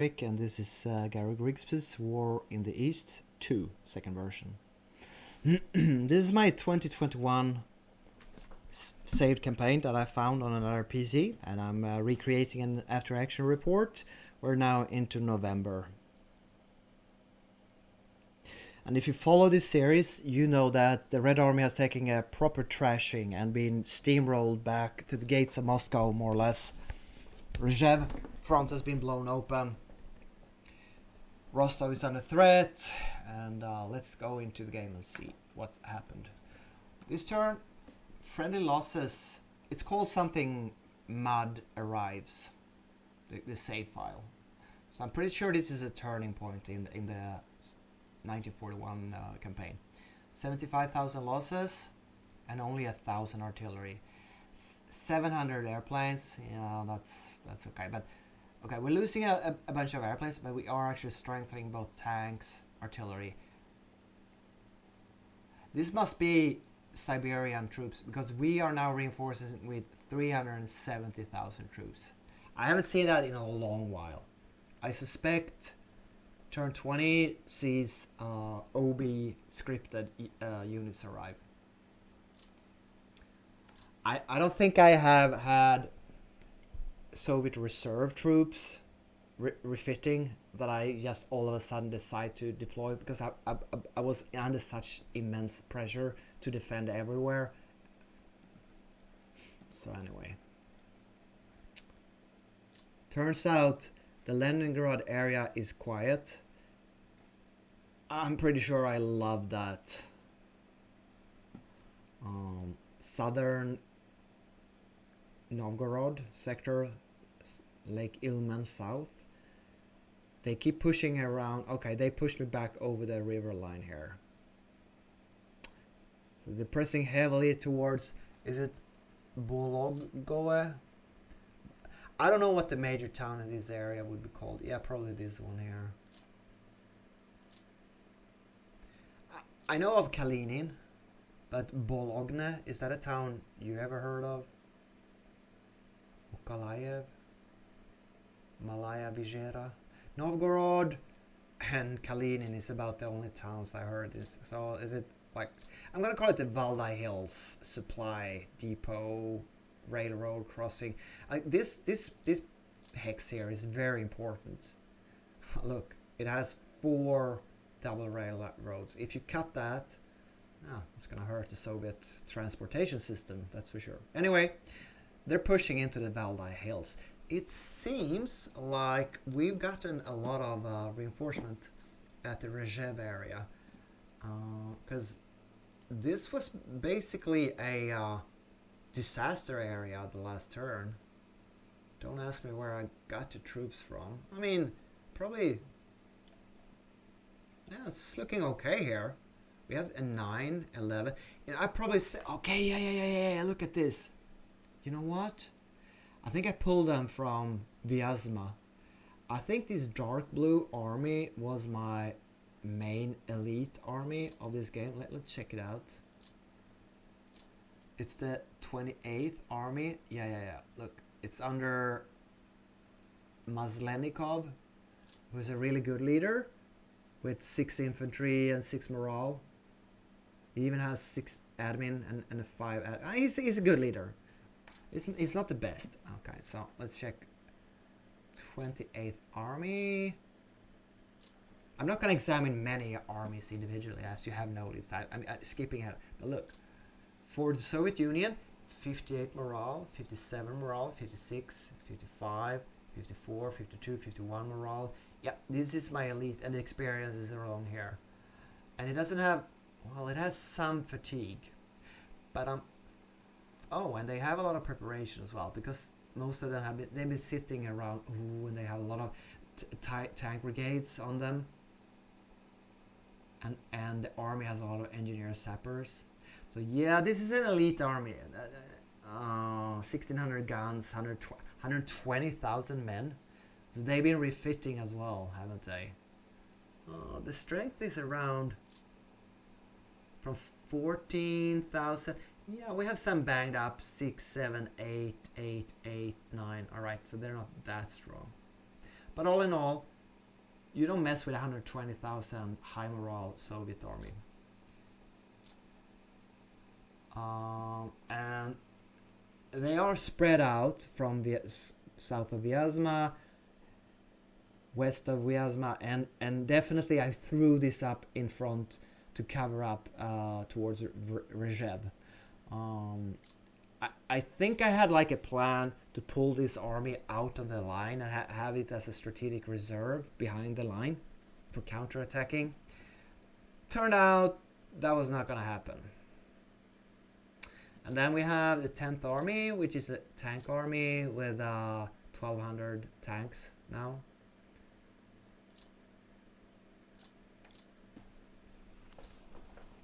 And this is Gary Grigsby's War in the East 2, second version. This is my 2021 saved campaign that I found on another PC, and I'm recreating an after action report. We're now into November. And if you follow this series, you know that the Red Army has taken a proper trashing and been steamrolled back to the gates of Moscow, more or less. Rzhev front has been blown open. Rostov is under threat, and let's go into the game and see what's happened. This turn, friendly losses. It's called something MUD arrives, the save file. So I'm pretty sure this is a turning point in the 1941 campaign. 75,000 losses and only 1,000 artillery. 700 airplanes. Yeah, that's okay, but. Okay, we're losing a bunch of airplanes, but we are actually strengthening both tanks, artillery. This must be Siberian troops, because we are now reinforcing with 370,000 troops. I haven't seen that in a long while. I suspect turn 20 sees OB scripted units arrive. I don't think I have had Soviet reserve troops refitting that I just all of a sudden decide to deploy, because I was under such immense pressure to defend everywhere. So anyway, turns out the Leningrad area is quiet. I'm pretty sure I love that. Southern Novgorod sector, Lake Ilmen south. They keep pushing around. Okay, they pushed me back over the river line here. So they're pressing heavily towards, is it Bologgoe? I don't know what the major town in this area would be called. Yeah, probably this one here. I know of Kalinin, but Bologna, is that a town you ever heard of? Ukalayev, Malaya Vizhera, Novgorod, and Kalinin is about the only towns I heard. So is it like, I'm gonna call it the Valdai Hills Supply Depot Railroad Crossing. This hex here is very important. Look, it has 4 double railroads. If you cut that, it's gonna hurt the Soviet transportation system, that's for sure. Anyway, they're pushing into the Valdai Hills. It seems like we've gotten a lot of reinforcement at the Rzhev area, because this was basically a disaster area the last turn. Don't ask me where I got the troops from. I mean, probably, yeah, it's looking okay here. We have a 9, 11. And I probably say, okay, yeah, look at this. You know what? I think I pulled them from Vyazma. I think this dark blue army was my main elite army of this game. Let's check it out. It's the 28th army. Yeah. Look, it's under Maslenikov, who's a really good leader with 6 infantry and 6 morale. He even has 6 admin and a 5 he's a good leader. It's not the best. Okay, so let's check 28th Army. I'm not going to examine many armies individually, as you have noticed. I'm skipping ahead. But look, for the Soviet Union, 58 morale, 57 morale, 56, 55, 54, 52, 51 morale. Yeah, this is my elite, and the experience is along here. And it doesn't have, well, it has some fatigue. But oh, and they have a lot of preparation as well, because most of them they've been sitting around, and they have a lot of tank brigades on them, and the army has a lot of engineer sappers. So yeah, this is an elite army. 1,600 guns, 120,000 men. So they've been refitting as well, haven't they? The strength is around from 14,000. Yeah, we have some banged up 6, 7, 8, 8, 8, 9. All right, so they're not that strong. But all in all, you don't mess with 120,000 high morale Soviet army. And they are spread out from south of Vyazma, west of Vyazma, and definitely I threw this up in front to cover up towards Rzhev. I think I had like a plan to pull this army out of the line and have it as a strategic reserve behind the line for counterattacking. Turned out that was not going to happen. And then we have the 10th Army, which is a tank army with 1,200 tanks now.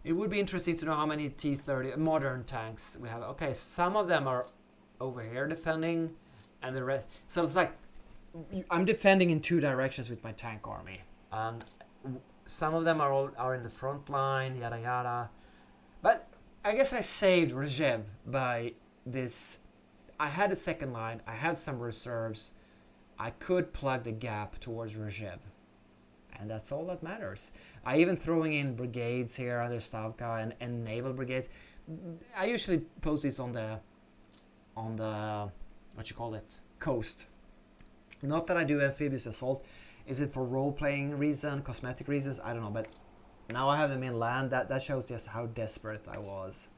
It would be interesting to know how many T-30 modern tanks we have. Okay, some of them are over here defending, and the rest. So it's like I'm defending in two directions with my tank army, and some of them are in the front line, yada yada. But I guess I saved Rzhev by this. I had a second line. I had some reserves. I could plug the gap towards Rzhev. And that's all that matters. I even throwing in brigades here under Stavka and naval brigades. I usually post this on the what you call it, coast. Not that I do amphibious assault. Is it for role-playing reason, cosmetic reasons? I don't know. But now I have them in land. That shows just how desperate I was.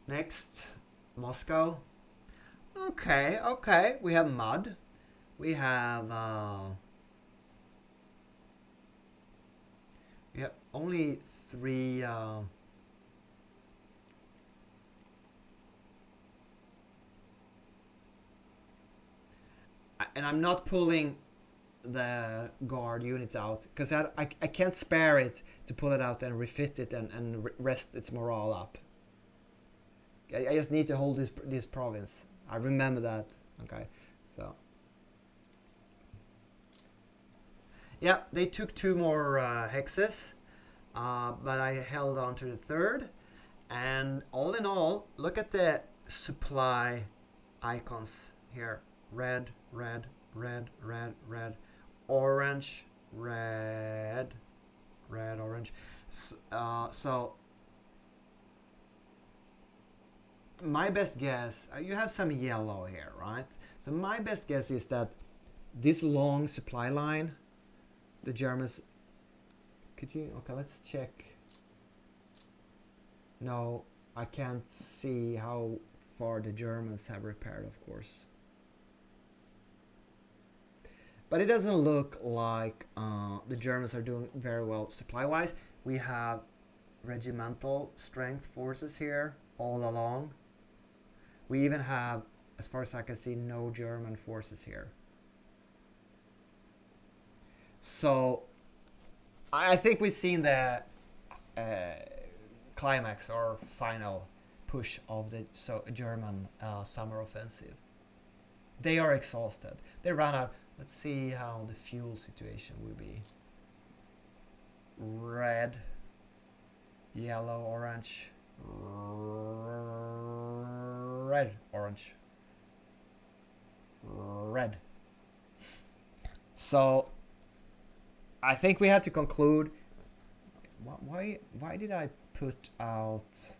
Next, Moscow. Okay. We have mud. We have only 3 and I'm not pulling the guard units out because I can't spare it to pull it out and refit it and rest its morale up. I just need to hold this province. I remember that. Okay, so yeah, they took 2 more hexes, but I held on to the 3rd. And all in all, look at the supply icons here: red, red, red, red, red, orange, red, red, orange. So my best guess, you have some yellow here, right? So my best guess is that this long supply line, the Germans, okay, let's check. No, I can't see how far the Germans have repaired, of course. But it doesn't look like the Germans are doing very well supply-wise. We have regimental strength forces here all along. We even have, as far as I can see, no German forces here. So I think we've seen the climax or final push of the German summer offensive. They are exhausted. They ran out. Let's see how the fuel situation will be. Red, yellow, orange, red, orange, red. So I think we have to conclude. Why did I put out?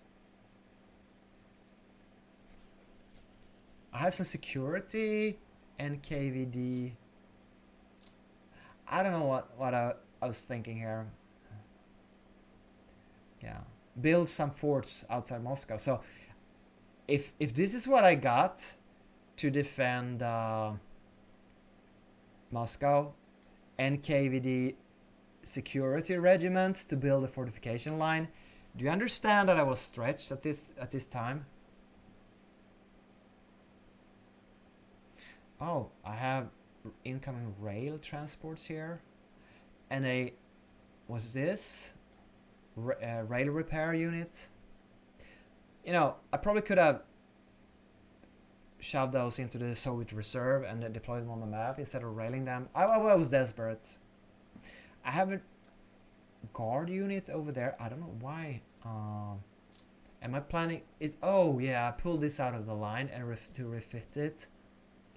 I have some security and KVD. I don't know what I was thinking here. Yeah, build some forts outside Moscow. So if this is what I got to defend Moscow, NKVD security regiments to build a fortification line, do you understand that I was stretched at this time? Oh, I have incoming rail transports here, and what's this? Rail repair unit. You know, I probably could have shoved those into the Soviet reserve and then deployed them on the map instead of railing them. I was desperate. I have a guard unit over there. I don't know why. Am I planning it? Oh yeah, I pulled this out of the line and to refit it.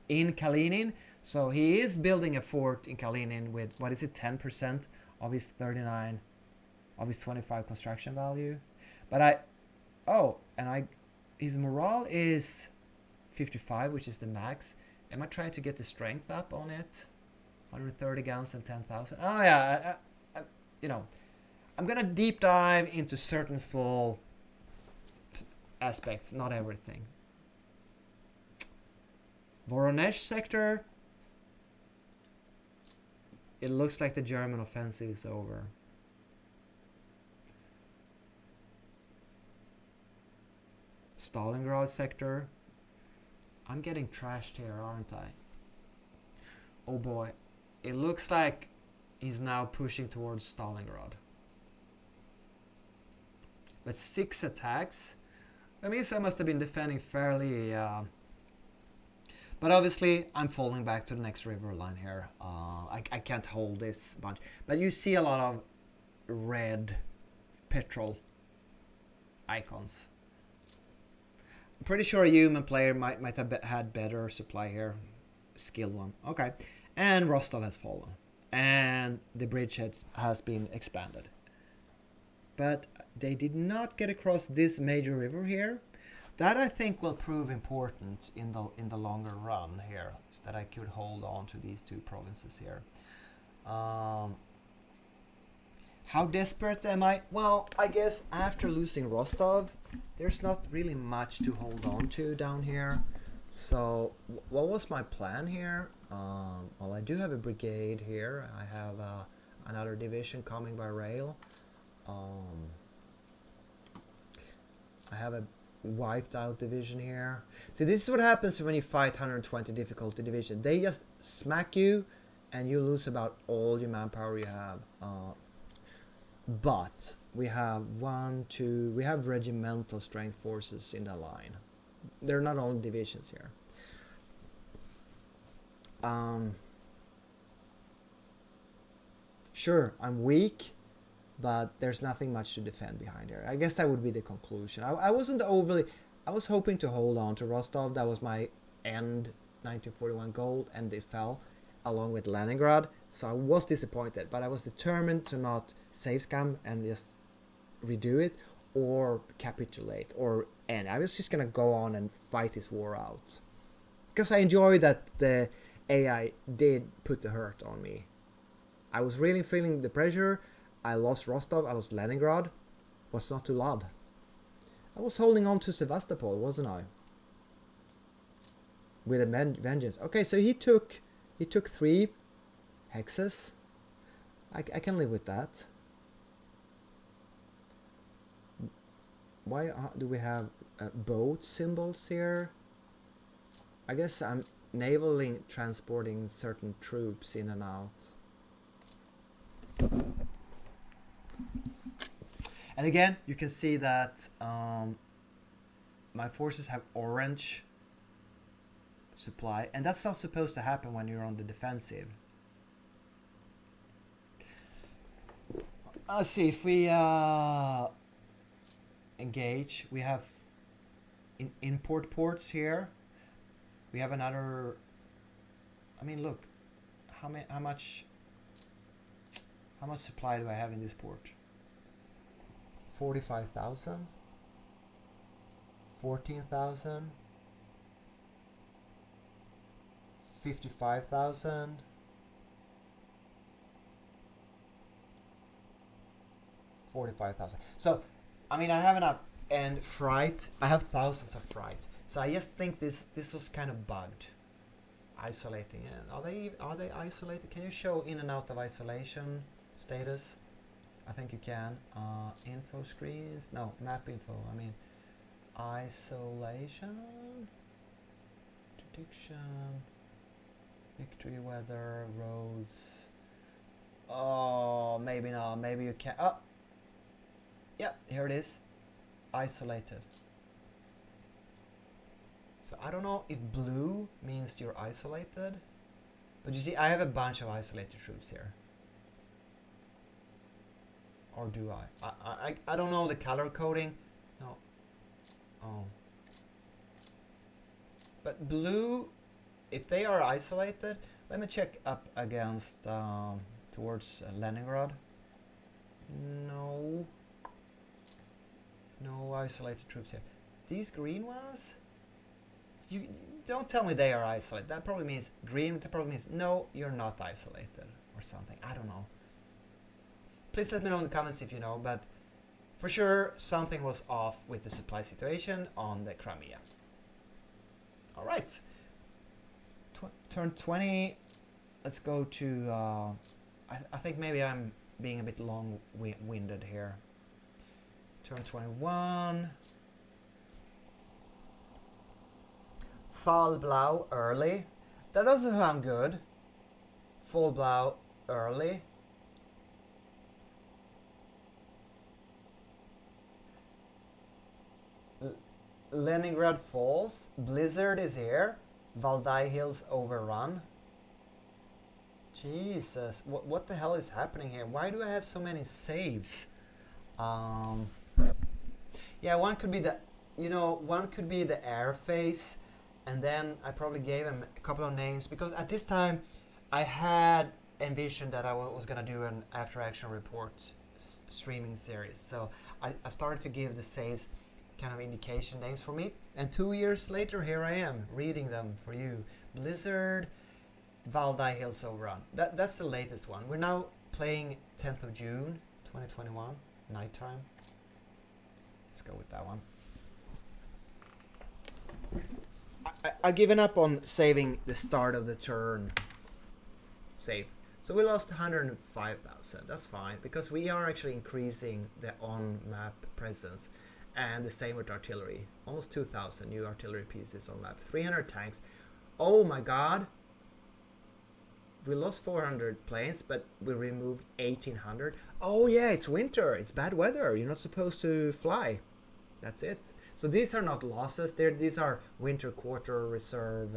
in Kalinin. So he is building a fort in Kalinin with, what is it, 10% of his 39, of his 25 construction value. But his morale is 55, which is the max. Am I trying to get the strength up on it? 130 guns and 10,000. Oh yeah, you know, I'm gonna deep dive into certain small aspects, not everything. Voronezh sector. It looks like the German offensive is over. Stalingrad sector. I'm getting trashed here, aren't I? Oh boy. It looks like he's now pushing towards Stalingrad. But 6 attacks. That means I must have been defending fairly... but obviously, I'm falling back to the next river line here. I can't hold this bunch. But you see a lot of red petrol icons. I'm pretty sure a human player might have had better supply here. Skill 1. Okay. And Rostov has fallen. And the bridgehead has been expanded. But they did not get across this major river here. That I think will prove important in the longer run here, so that I could hold on to these 2 provinces here. How desperate am I? Well, I guess after losing Rostov, there's not really much to hold on to down here. So what was my plan here? Well, I do have a brigade here. I have another division coming by rail. I have a wiped out division here. See, this is what happens when you fight 120 difficulty division. They just smack you and you lose about all your manpower you have. But we have we have regimental strength forces in the line. They're not all divisions here. Sure, I'm weak, but there's nothing much to defend behind here. I guess that would be the conclusion. I wasn't overly... I was hoping to hold on to Rostov. That was my end 1941 goal, and it fell along with Leningrad. So I was disappointed, but I was determined to not save scam and just redo it or capitulate or end. I was just gonna go on and fight this war out because I enjoyed that the AI did put the hurt on me. I was really feeling the pressure. I lost Rostov, I lost Leningrad. What's not to love? I was holding on to Sevastopol, wasn't I? With a vengeance. Okay, so he took 3 hexes. I can live with that. Why do we have boat symbols here? I guess I'm navally transporting certain troops in and out. And again, you can see that my forces have orange supply, and that's not supposed to happen when you're on the defensive. Let's see if we engage. We have import ports here. We have another. I mean, look, how much supply do I have in this port? 45,000, 14,000, 55,000, 45,000. So, I mean, I have enough, and freight. I have thousands of freight. So I just think this was kind of bugged. Isolating it. Are they isolated? Can you show in and out of isolation status? I think you can. Info screens. No, map info. I mean, isolation, prediction, victory weather, roads. Oh, maybe not. Maybe you can. Oh, yeah, here it is. Isolated. So I don't know if blue means you're isolated, but you see, I have a bunch of isolated troops here. Or do I? I don't know the color coding. No. Oh. But blue if they are isolated, let me check up against towards Leningrad. No. No isolated troops here. These green ones? You don't tell me they are isolated. That probably means green. That probably means no, you're not isolated or something. I don't know. Please let me know in the comments if you know, but for sure something was off with the supply situation on the Crimea. All right. Turn 20. Let's go to... I think maybe I'm being a bit long-winded here. Turn 21. Fallblau early. That doesn't sound good. Fallblau early. Leningrad falls. Blizzard is here. Valdai Hills overrun. Jesus, what the hell is happening here? Why do I have so many saves? Yeah, one could be the, one could be the air phase, and then I probably gave him a couple of names because at this time I had envisioned that I was gonna do an after action report streaming series. So I started to give the saves kind of indication names for me, and 2 years later here I am reading them for you. Blizzard, Valdai Hills overrun. That's the latest one. We're now playing 10th of June 2021 nighttime. Let's go with that one. I've given up on saving the start of the turn save. So we lost 105,000. That's fine because we are actually increasing the on-map presence. And the same with artillery. Almost 2,000 new artillery pieces on map. 300 tanks. Oh my god. We lost 400 planes, but we removed 1,800. Oh yeah, it's winter. It's bad weather. You're not supposed to fly. That's it. So these are not losses. These are winter quarter reserve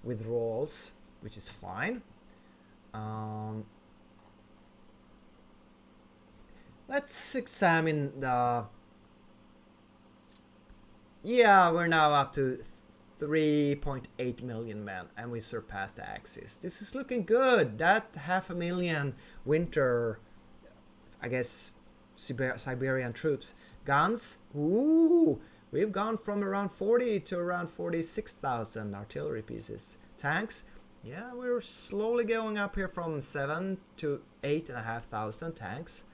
withdrawals, which is fine. Let's examine the... Yeah, we're now up to 3.8 million men, and we surpassed the Axis. This is looking good. That 500,000 winter, I guess, Siberian troops. Guns, ooh, we've gone from around 40 to around 46,000 artillery pieces. Tanks, yeah, we're slowly going up here from 7 to 8,500 tanks.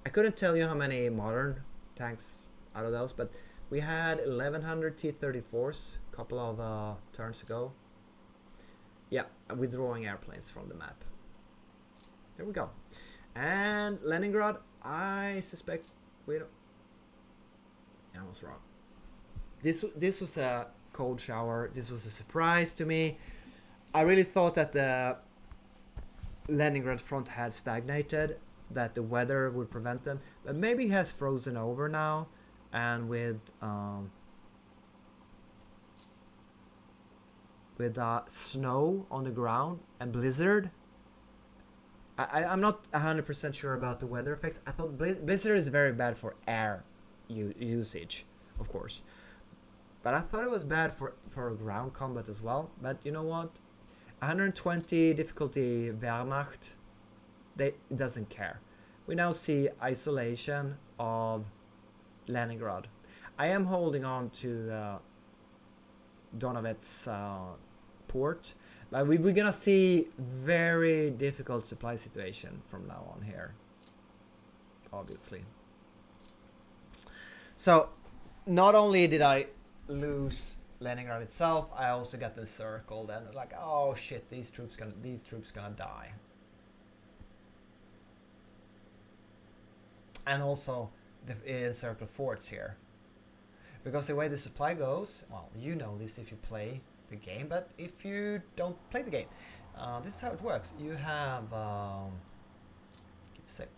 I couldn't tell you how many modern tanks out of those, but we had 1,100 T-34s a couple of turns ago. Yeah, withdrawing airplanes from the map. There we go. And Leningrad, I suspect we don't... Yeah, I was wrong. This was a cold shower. This was a surprise to me. I really thought that the Leningrad front had stagnated, that the weather would prevent them, but maybe it has frozen over now. And with snow on the ground and blizzard, I'm not 100% sure about the weather effects. I thought blizzard is very bad for air usage, of course, but I thought it was bad for ground combat as well. But you know what? 120 difficulty Wehrmacht, it doesn't care. We now see isolation of Leningrad. I am holding on to Donetsk port, but we're gonna see very difficult supply situation from now on here, obviously. So not only did I lose Leningrad itself, I also got encircled, and like, oh shit, these troops gonna die. And also the encircled forts here, because the way the supply goes, well, you know this if you play the game, but if you don't play the game, this is how it works. You have give a sec.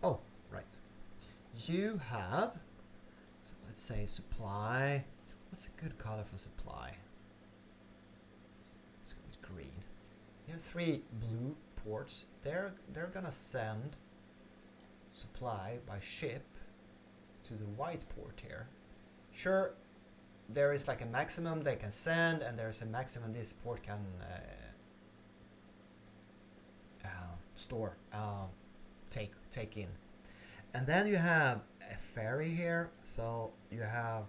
Oh, right. You have, so let's say supply. What's a good color for supply? Let's go with green. You have 3 blue ports. They're gonna send supply by ship to the white port here. Sure, there is like a maximum they can send, and there's a maximum this port can store, take in. And then you have a ferry here, so you have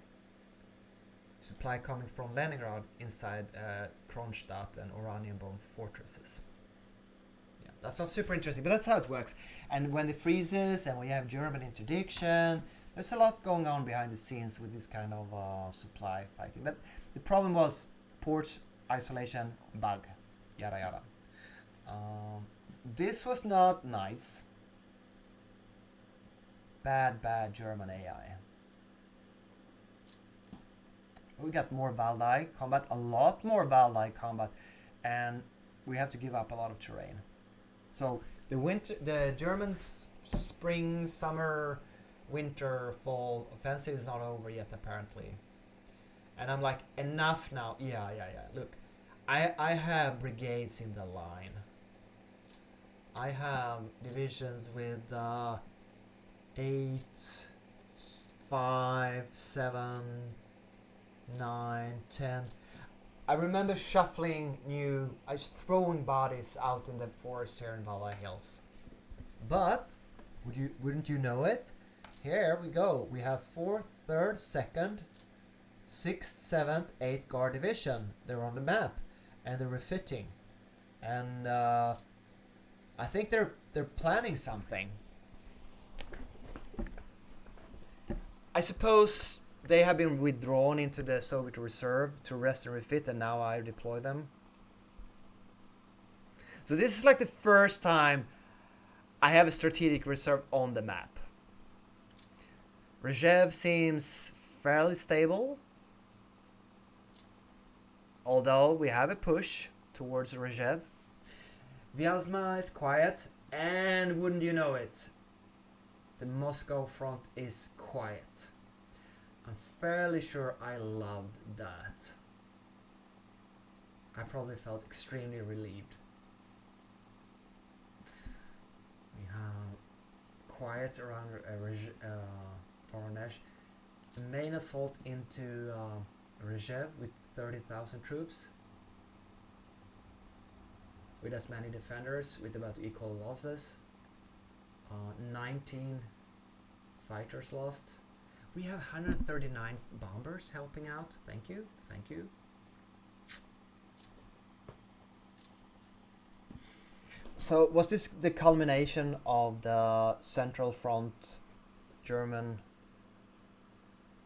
supply coming from Leningrad inside Kronstadt and Oranienbaum fortresses. Yeah, that's not super interesting, but that's how it works. And when it freezes and when you have German interdiction, there's a lot going on behind the scenes with this kind of supply fighting. But the problem was port isolation, bug, yada yada. This was not nice. Bad German AI. We got more Valdai combat, a lot more Valdai combat, and we have to give up a lot of terrain. So the German spring, summer, winter, fall offensive is not over yet apparently. And I'm like, enough now. Yeah. Look, I have brigades in the line. I have divisions with 8, 5, 7, 9, 10. I remember shuffling I was throwing bodies out in the forest here in Valhalla Hills. But wouldn't you know it? Here we go. We have 4th, 3rd, 2nd, 6th, 7th, 8th Guard Division. They're on the map and they're refitting. And I think they're planning something. I suppose they have been withdrawn into the Soviet reserve to rest and refit, and now I deploy them. So this is like the first time I have a strategic reserve on the map. Rzhev seems fairly stable, although we have a push towards Rzhev. Vyazma is quiet, and wouldn't you know it, the Moscow front is quiet. I'm fairly sure I loved that. I probably felt extremely relieved. We have quiet around Voronezh. The main assault into Rzhev with 30,000 troops. With as many defenders, with about equal losses. 19 fighters lost. We have 139 bombers helping out. Thank you. So was this the culmination of the Central Front German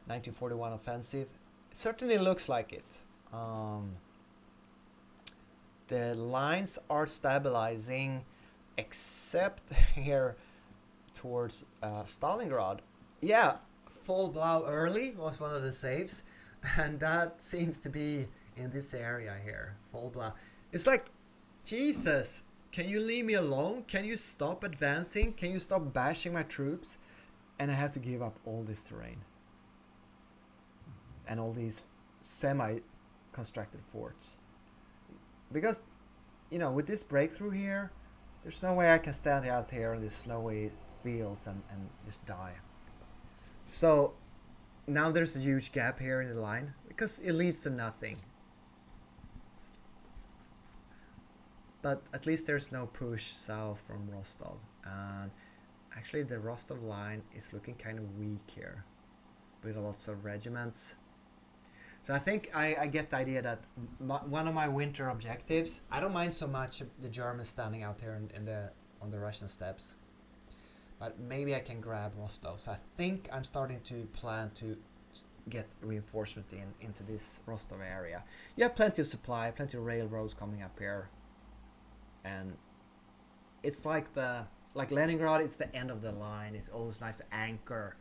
1941 offensive? It certainly looks like it. The lines are stabilizing, except here towards Stalingrad. Yeah, full Blau early was one of the saves, and that seems to be in this area here. Full Blau. It's like, Jesus, can you leave me alone? Can you stop advancing? Can you stop bashing my troops? And I have to give up all this terrain and all these semi-constructed forts. Because, with this breakthrough here, there's no way I can stand out here in these snowy fields and just die. So now there's a huge gap here in the line because it leads to nothing. But at least there's no push south from Rostov. And actually the Rostov line is looking kind of weak here with lots of regiments. So I think I get the idea that one of my winter objectives, I don't mind so much the Germans standing out here on the Russian steppes, but maybe I can grab Rostov. So I think I'm starting to plan to get reinforcement into this Rostov area. You have plenty of supply, plenty of railroads coming up here, and it's like Leningrad, it's the end of the line. It's always nice to anchor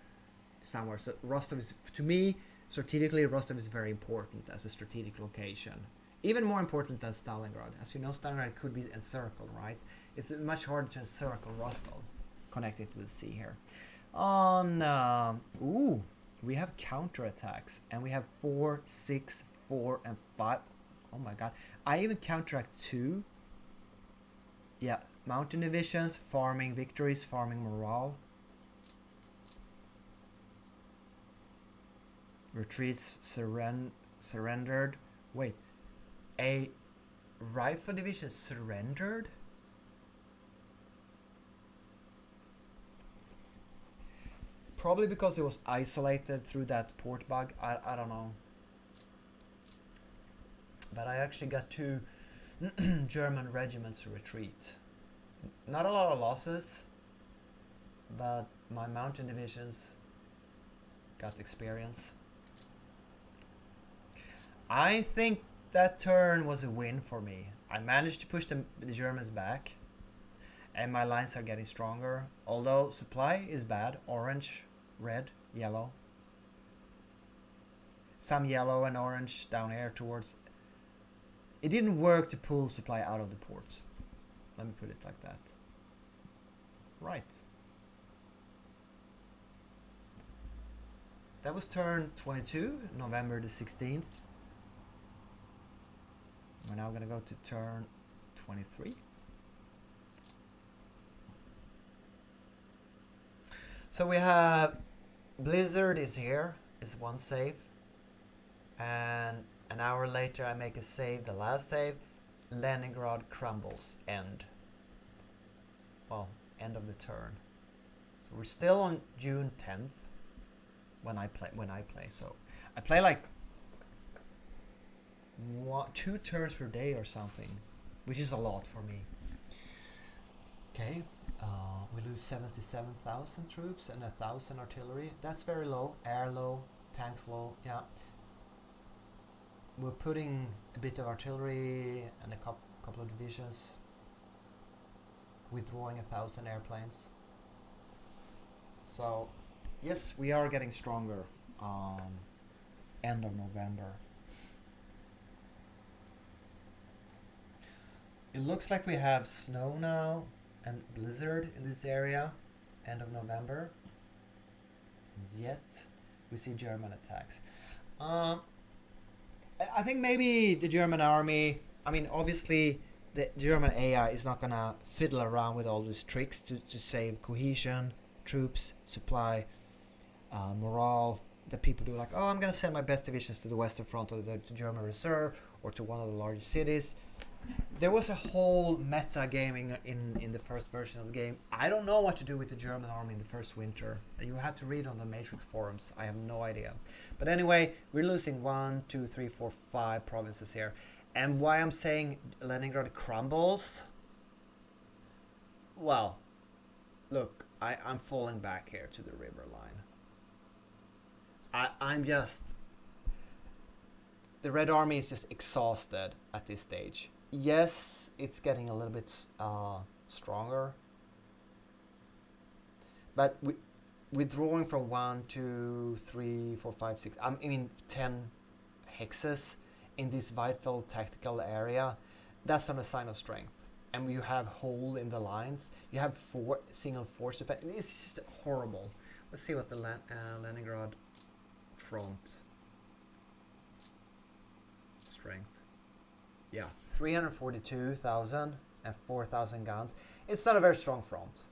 somewhere. So Rostov is, to me, strategically, Rostov is very important as a strategic location. Even more important than Stalingrad. As you know, Stalingrad could be encircled, right? It's much harder to encircle Rostov, connected to the sea here. We have counterattacks, and we have 4, 6, 4, and 5. Oh my god. I even counteract 2. Yeah, mountain divisions, farming victories, farming morale. retreats surrendered. Wait, a rifle division surrendered? Probably because it was isolated through that port bug. I don't know. But I actually got 2 German regiments to retreat. Not a lot of losses, but my mountain divisions got experience. I think that turn was a win for me. I managed to push the Germans back, and my lines are getting stronger. Although supply is bad, orange, red, yellow. Some yellow and orange down here towards. It didn't work to pull supply out of the ports. Let me put it like that. Right. That was turn 22, November the 16th. We're now going to go to turn 23. So we have Blizzard is here, is one save. And an hour later I make a save, the last save. Leningrad crumbles, end. Well, end of the turn. So we're still on June 10th when I play. So I play like 2 turns per day or something, which is a lot for me. Okay, we lose 77,000 troops and 1,000 artillery. That's very low. Air low, tanks low. Yeah. We're putting a bit of artillery and a couple of divisions, withdrawing 1,000 airplanes. So, yes, we are getting stronger. End of November. It looks like we have snow now and blizzard in this area, end of November. And yet, we see German attacks. I think maybe the German army, I mean, obviously the German AI is not gonna fiddle around with all these tricks to save cohesion, troops, supply, morale that people do, like, oh, I'm gonna send my best divisions to the western front of the German reserve or to one of the largest cities. There was a whole meta gaming in the first version of the game. I don't know what to do with the German army in the first winter. You have to read on the Matrix forums. I have no idea. But anyway, we're losing 1, 2, 3, 4, 5 provinces here. And why I'm saying Leningrad crumbles? Well, look, I'm falling back here to the river line. I'm just... The Red Army is just exhausted at this stage. Yes, it's getting a little bit stronger, but withdrawing from 1, 2, 3, 4, 5, 6, I mean 10 hexes in this vital tactical area, that's not a sign of strength. And you have hole in the lines, you have single force effect, and it's just horrible. Let's see what the Leningrad front strength. Yeah, 342,000 and 4,000 guns. It's not a very strong front.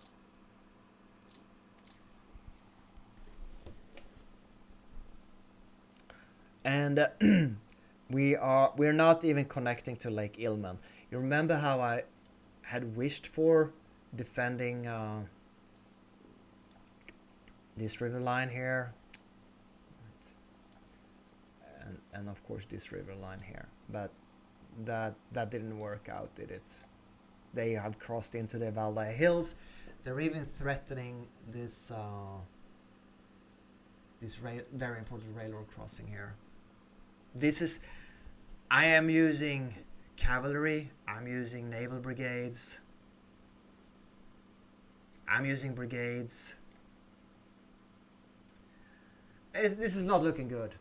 And we're not even connecting to Lake Ilmen. You remember how I had wished for defending this river line here, and of course this river line here, but that didn't work out, did it? They have crossed into the Valdai Hills. They're even threatening this very important railroad crossing here. I am using cavalry, I'm using naval brigades, I'm using brigades. This is not looking good.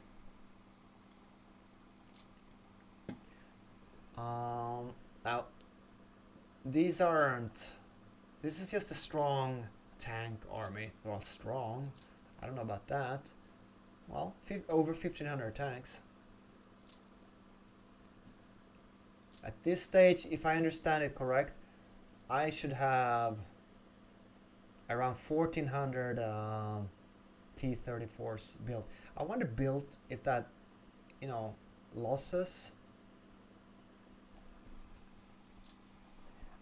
Now, this is just a strong tank army. Well, strong, I don't know about that. Well, over 1,500 tanks. At this stage, if I understand it correct, I should have around 1,400 T-34s built. I wonder built if that, you know, losses.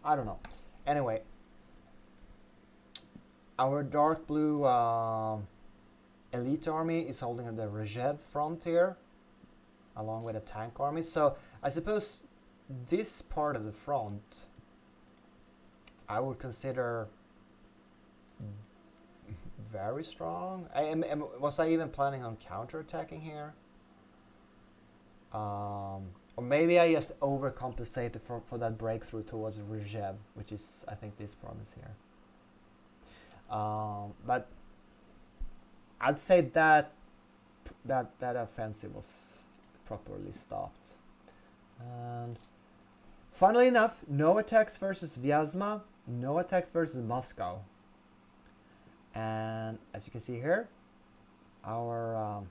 I don't know. Anyway, our dark blue elite army is holding the Rjev frontier along with a tank army. So I suppose this part of the front I would consider very strong. Was I even planning on counterattacking here? Or maybe I just overcompensated for that breakthrough towards Rjev, which is, I think, this province here. But I'd say that offensive was properly stopped. And funnily enough, no attacks versus Vyazma, no attacks versus Moscow. And as you can see here, our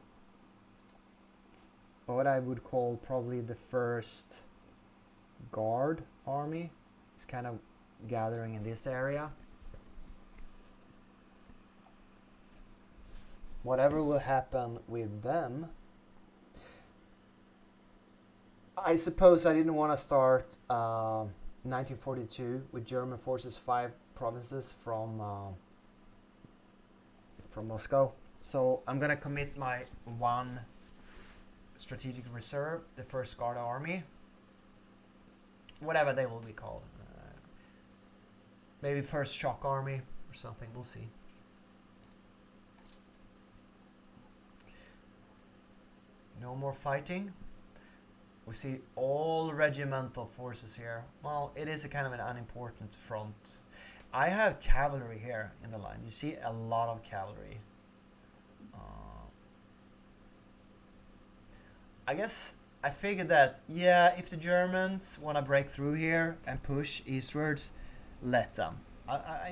what I would call probably the first guard army is kind of gathering in this area. Whatever will happen with them, I suppose I didn't want to start 1942 with German forces 5 provinces from Moscow. So I'm gonna commit my 1 strategic reserve, the first Garda army, whatever they will be called. Maybe first shock army or something, we'll see. No more fighting. We see all regimental forces here. Well, it is a kind of an unimportant front. I have cavalry here in the line. You see a lot of cavalry. I guess I figured that, yeah, if the Germans want to break through here and push eastwards, let them.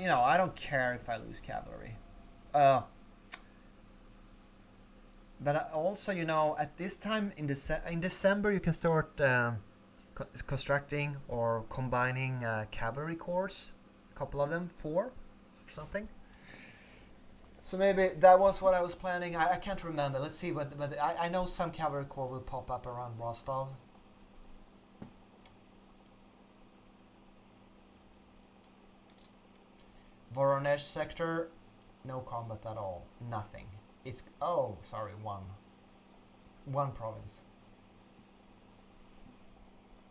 You know, I don't care if I lose cavalry. But also, you know, at this time in December, you can start constructing or combining cavalry corps. A couple of them, 4 or something. So maybe that was what I was planning. I can't remember. Let's see. But I know some cavalry corps will pop up around Rostov. Voronezh sector, no combat at all. Nothing. It's one province.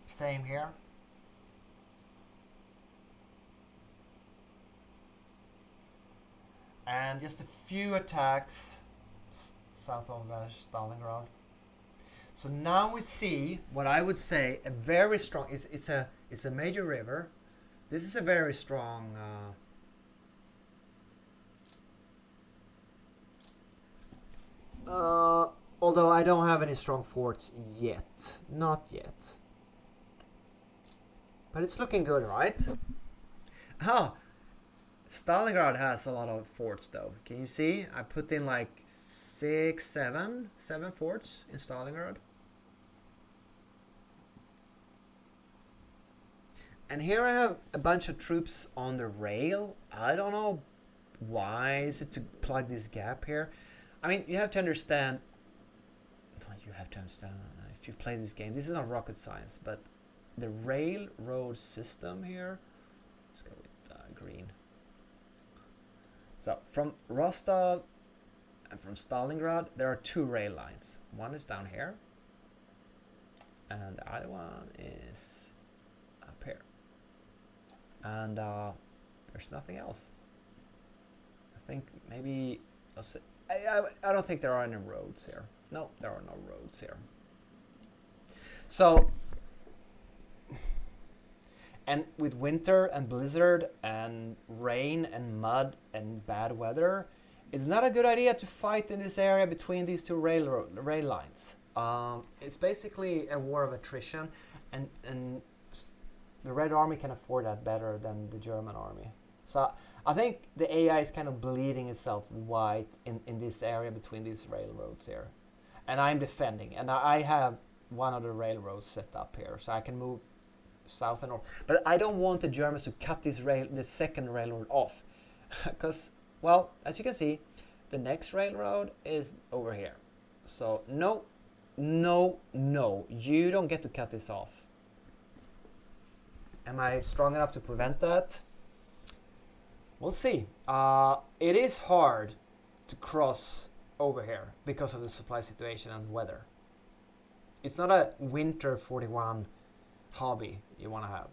Same here. And just a few attacks south of Stalingrad. So now we see what I would say a very strong. It's a major river. This is a very strong. Although I don't have any strong forts yet. Not yet. But it's looking good, right? Stalingrad has a lot of forts though. Can you see? I put in like 7 forts in Stalingrad. And here I have a bunch of troops on the rail. I don't know why is it to plug this gap here. I mean, you have to understand. If you play this game, this is not rocket science, but the railroad system here. Let's go with green. So from Rostov and from Stalingrad, there are 2 rail lines. One is down here, and the other one is up here. And there's nothing else. I think maybe I don't think there are any roads here. No, there are no roads here. So, and with winter and blizzard and rain and mud and bad weather, it's not a good idea to fight in this area between these 2 rail lines. It's basically a war of attrition, and the Red Army can afford that better than the German army. So I think the AI is kind of bleeding itself white in this area between these railroads here. And I'm defending, and I have one of the railroads set up here, so I can move south and north. But I don't want the Germans to cut the second railroad off, because, well, as you can see, the next railroad is over here. So no, no, no, you don't get to cut this off. Am I strong enough to prevent that? We'll see. It is hard to cross over here because of the supply situation and the weather. It's not a winter 41 hobby you want to have.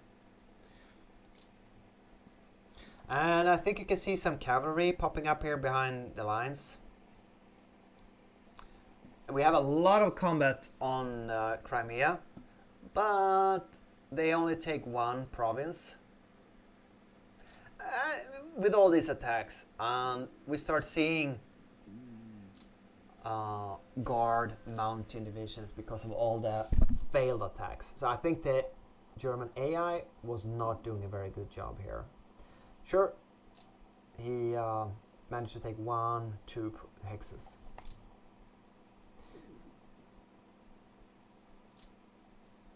And I think you can see some cavalry popping up here behind the lines. We have a lot of combat on Crimea, but they only take one province. With all these attacks, we start seeing guard mountain divisions because of all the failed attacks. So I think the German AI was not doing a very good job here. Sure, he managed to take 1-2 hexes.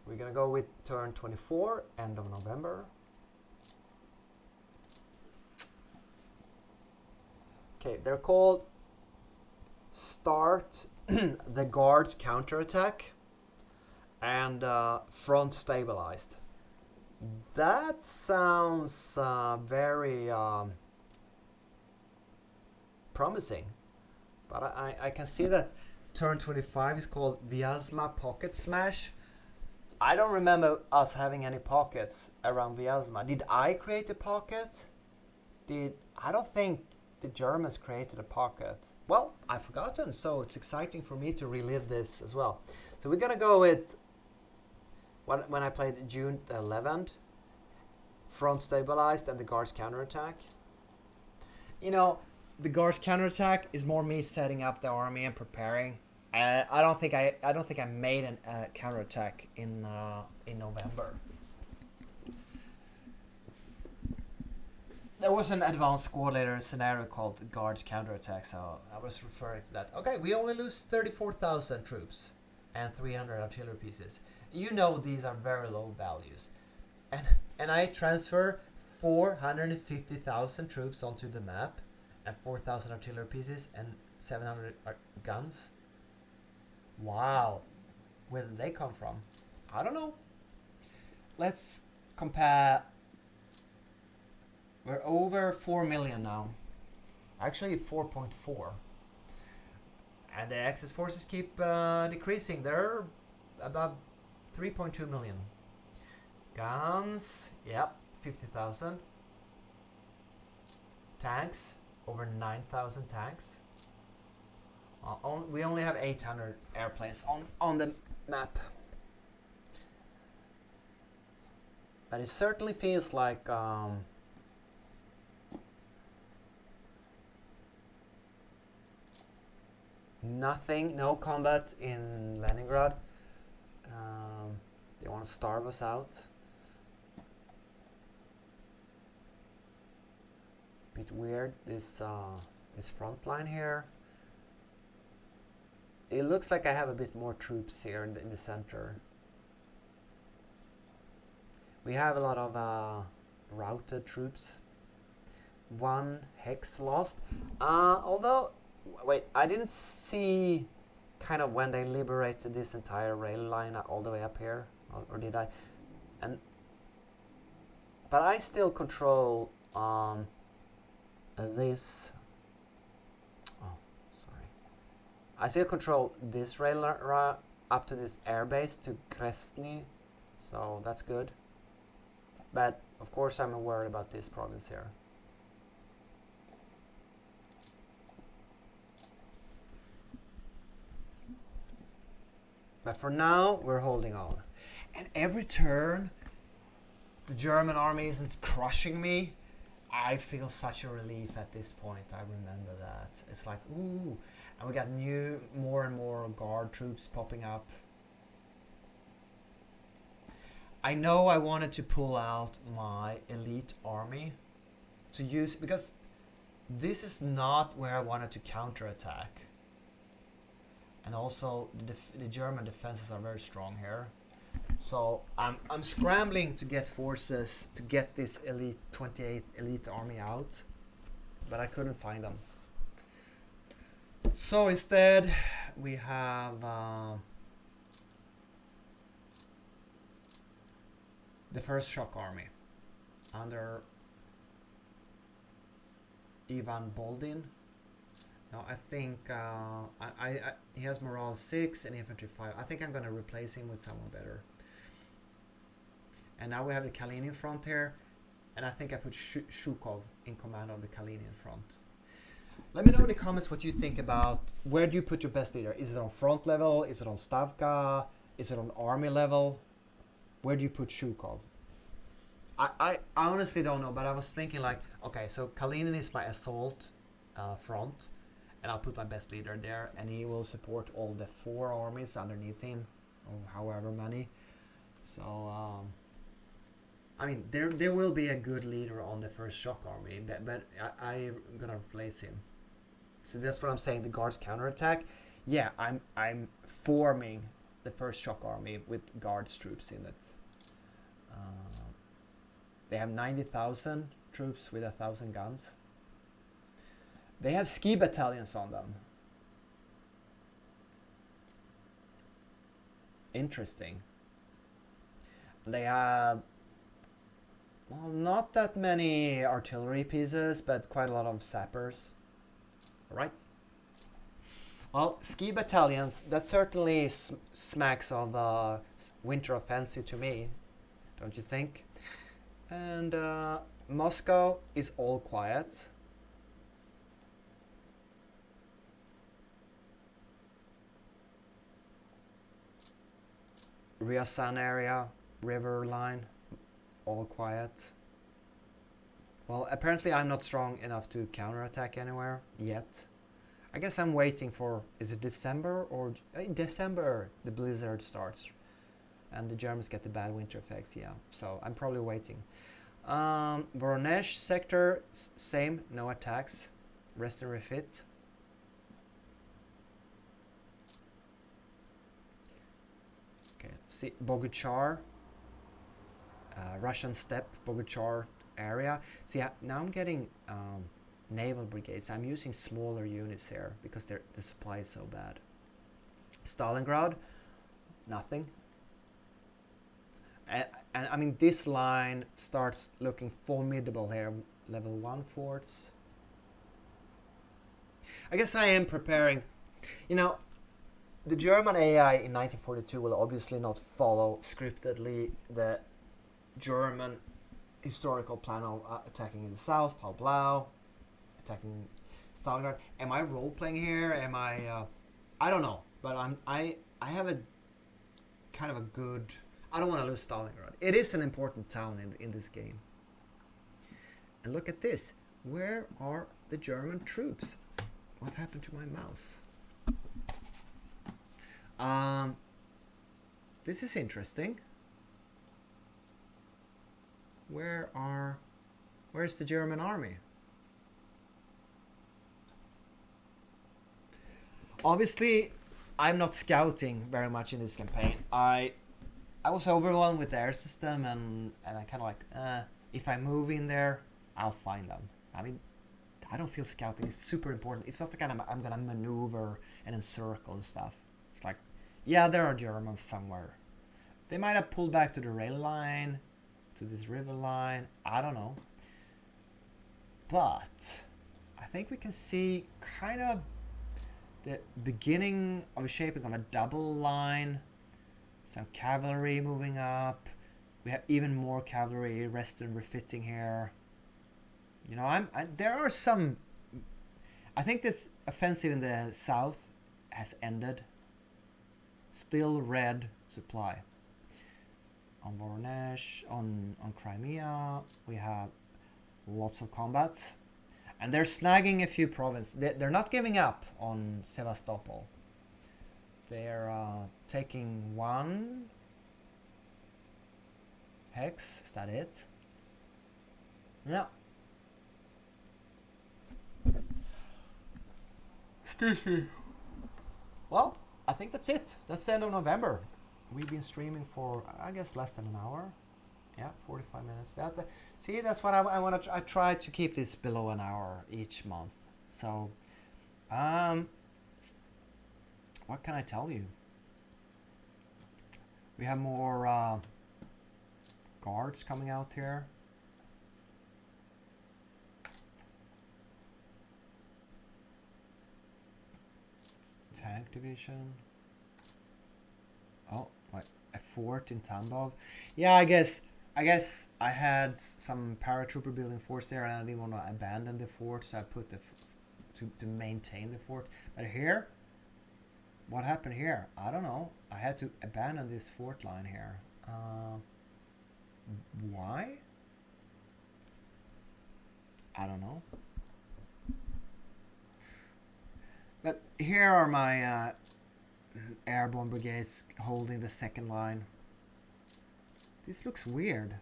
We're gonna go with turn 24, end of November. Okay, they're called Start the Guards Counterattack and Front Stabilized. That sounds very promising, but I can see that turn 25 is called Vyazma Pocket Smash. I don't remember us having any pockets around Vyazma. Did I create a pocket? I don't think the Germans created a pocket. Well, I've forgotten, so it's exciting for me to relive this as well. So we're gonna go with when I played June 11th, Front Stabilized and the Guards Counterattack. You know, the Guards Counterattack is more me setting up the army and preparing. I don't think I made a counterattack in November. There was an advanced squad leader scenario called Guards Counterattack, so I was referring to that. Okay, we only lose 34,000 troops and 300 artillery pieces. You know these are very low values. And I transfer 450,000 troops onto the map and 4,000 artillery pieces and 700 guns. Wow, where did they come from? I don't know. Let's compare. We're over 4 million now. Actually 4.4. And the Axis forces keep decreasing. They're above 3.2 million. Guns, yep, 50,000. Tanks, over 9,000 tanks. We only have 800 airplanes on the map. But it certainly feels like no combat in Leningrad. They want to starve us out. Bit weird, this front line here. It looks like I have a bit more troops here in the center. We have a lot of routed troops. 1 hex lost. Although, wait, I didn't see kind of when they liberated this entire rail line all the way up here, or did I? But I still control this. I still control this rail up to this airbase to Kresny, so that's good. But of course I'm worried about this province here. But for now, we're holding on. And every turn, the German army isn't crushing me. I feel such a relief at this point. I remember that. It's like, ooh. And we got more and more guard troops popping up. I know I wanted to pull out my elite army to use, because this is not where I wanted to counterattack. And also the German defenses are very strong here. So I'm scrambling to get forces to get this 28th elite army out, but I couldn't find them. So instead, we have the First Shock Army under Ivan Boldin. No, I think he has morale 6 and infantry 5. I think I'm gonna replace him with someone better. And now we have the Kalinin front here, and I think I put Shukov in command of the Kalinin front. Let me know in the comments what you think about where do you put your best leader. Is it on front level? Is it on Stavka? Is it on army level? Where do you put Shukov? I honestly don't know, but I was thinking like, okay, so Kalinin is my assault front, and I'll put my best leader there, and he will support all the 4 armies underneath him, or however many. So, I mean, there will be a good leader on the First Shock Army, but I'm gonna replace him. So that's what I'm saying. The Guards counterattack. Yeah, I'm forming the First Shock Army with Guards troops in it. They have 90,000 troops with 1,000 guns. They have ski battalions on them. Interesting. They have, well, not that many artillery pieces, but quite a lot of sappers. All right. Well, ski battalions, that certainly smacks of winter offensive to me, don't you think? And Moscow is all quiet. Ryazan area, river line, all quiet. Well, apparently I'm not strong enough to counterattack anywhere yet. I guess I'm waiting for, is it December or in December the blizzard starts and the Germans get the bad winter effects, yeah. So I'm probably waiting. Voronezh sector, same, no attacks. Rest and refit. Okay, see, Boguchar. Russian steppe, Boguchar area. See, now I'm getting naval brigades. I'm using smaller units here because the supply is so bad. Stalingrad, nothing. And I mean, this line starts looking formidable here. Level 1 forts. I guess I am preparing. You know, the German AI in 1942 will obviously not follow scriptedly the German historical plan of attacking in the south, Paul Blau, attacking Stalingrad. Am I role playing here? Am I don't know, but I have a kind of a good. I don't want to lose Stalingrad. It is an important town in this game. And look at this. Where are the German troops? What happened to my mouse? This is interesting. Where's the German army? Obviously, I'm not scouting very much in this campaign. I was overwhelmed with the air system, and I kind of like, if I move in there, I'll find them. I mean, I don't feel scouting is super important. It's not the kind of I'm gonna maneuver and encircle and stuff. It's like, yeah, there are Germans somewhere. They might have pulled back to the rail line, to this river line. I don't know. But I think we can see kind of the beginning of shaping of a double line. Some cavalry moving up. We have even more cavalry rest and refitting here. You know, there are some. I think this offensive in the south has ended. Still red supply. On Voronezh, on Crimea, we have lots of combats. And they're snagging a few provinces. They're not giving up on Sevastopol. They're taking one hex. Is that it? Yeah. Excuse me. Well, I think that's it. That's the end of November. We've been streaming for, I guess, less than an hour. Yeah, 45 minutes. See, that's what I want to. I try to keep this below an hour each month. So, what can I tell you? We have more guards coming out here. Tank division. Oh, what? A fort in Tambov. Yeah, I guess I had some paratrooper building forts there, and I didn't want to abandon the fort, so I put the to maintain the fort. But here, what happened here? I don't know. I had to abandon this fort line here. Why? I don't know. But here are my airborne brigades holding the second line. This looks weird.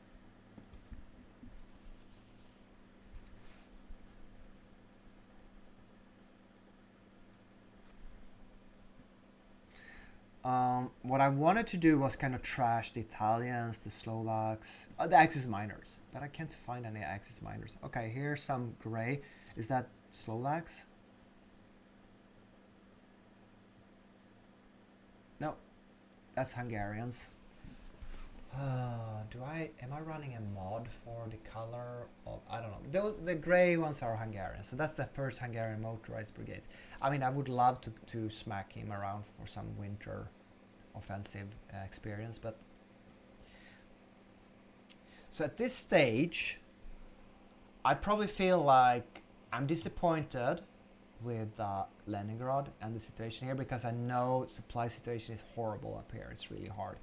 What I wanted to do was kind of trash the Italians, the Slovaks, the Axis miners, but I can't find any Axis miners. Okay, here's some gray. Is that Slovaks? No, that's Hungarians. Am I running a mod for the color of, I don't know. The gray ones are Hungarian, so that's the first Hungarian motorized brigades. I mean, I would love to smack him around for some winter offensive experience, but so at this stage I probably feel like I'm disappointed with Leningrad and the situation here, because I know supply situation is horrible up here. It's really hard,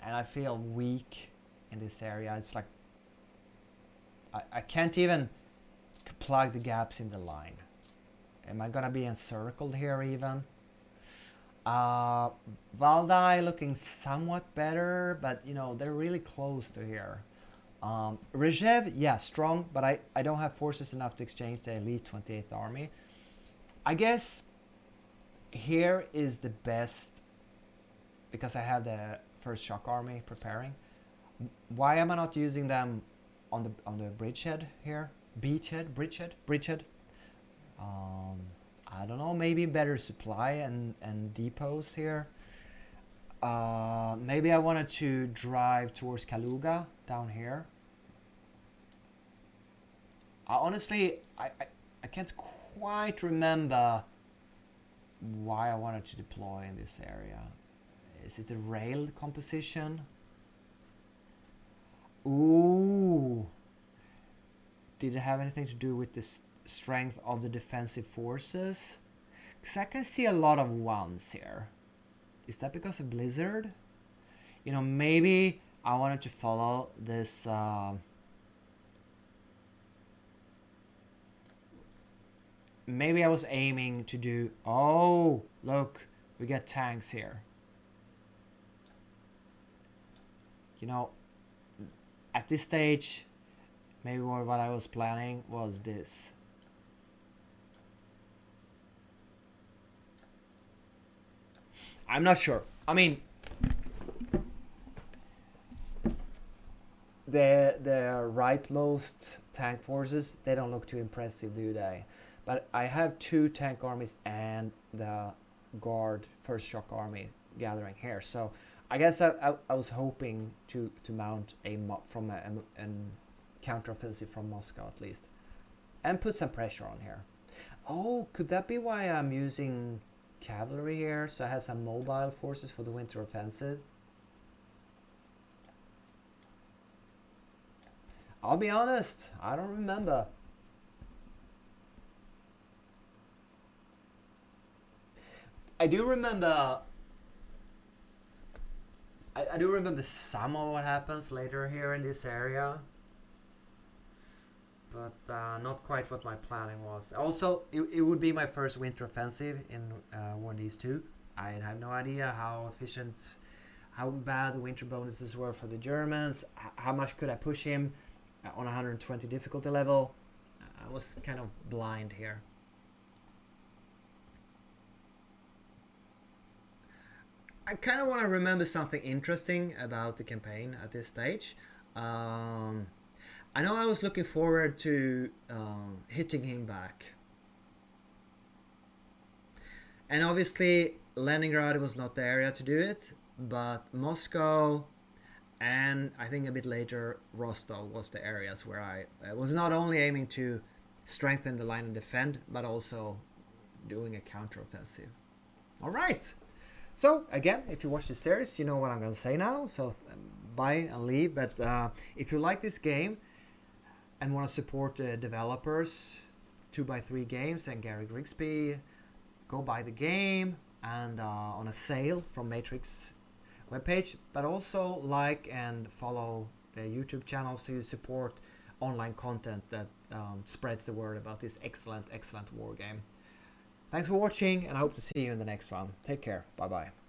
and I feel weak in this area. It's like I can't even plug the gaps in the line. Am I gonna be encircled here even? Valdai looking somewhat better, but you know, they're really close to here. Rzhev, yeah, strong, but I don't have forces enough to exchange the elite 28th army. I guess here is the best, because I have the first shock army preparing. Why am I not using them on the bridgehead here? Bridgehead. I don't know, maybe better supply and depots here. Maybe I wanted to drive towards Kaluga down here. Honestly, I can't quite remember why I wanted to deploy in this area. Is it a rail composition? Ooh. Did it have anything to do with the strength of the defensive forces? Because I can see a lot of ones here. Is that because of Blizzard? You know, maybe I wanted to follow this maybe I was aiming to do... Oh, look, we got tanks here. You know, at this stage, maybe what I was planning was this. I'm not sure. I mean, the rightmost tank forces, they don't look too impressive, do they? But I have two tank armies and the guard first shock army gathering here, so I guess I was hoping to mount a counteroffensive from Moscow at least, and put some pressure on here. Oh, could that be why I'm using cavalry here, so I have some mobile forces for the winter offensive? I'll be honest, I don't remember. I do remember. I do remember some of what happens later here in this area, but not quite what my planning was. Also, it would be my first winter offensive in one of these two. I have no idea how efficient, how bad the winter bonuses were for the Germans. How much could I push him on 120 difficulty level? I was kind of blind here. I kind of want to remember something interesting about the campaign at this stage. I know I was looking forward to hitting him back. And obviously, Leningrad was not the area to do it, but Moscow and I think a bit later Rostov was the areas where I was not only aiming to strengthen the line and defend, but also doing a counteroffensive. All right. So again, if you watch this series, you know what I'm going to say now. So buy and leave. But if you like this game and want to support the developers, 2x3 Games and Gary Grigsby, go buy the game and on a sale from Matrix webpage. But also like and follow the YouTube channel so you support online content that spreads the word about this excellent war game. Thanks for watching, and I hope to see you in the next one. Take care. Bye bye.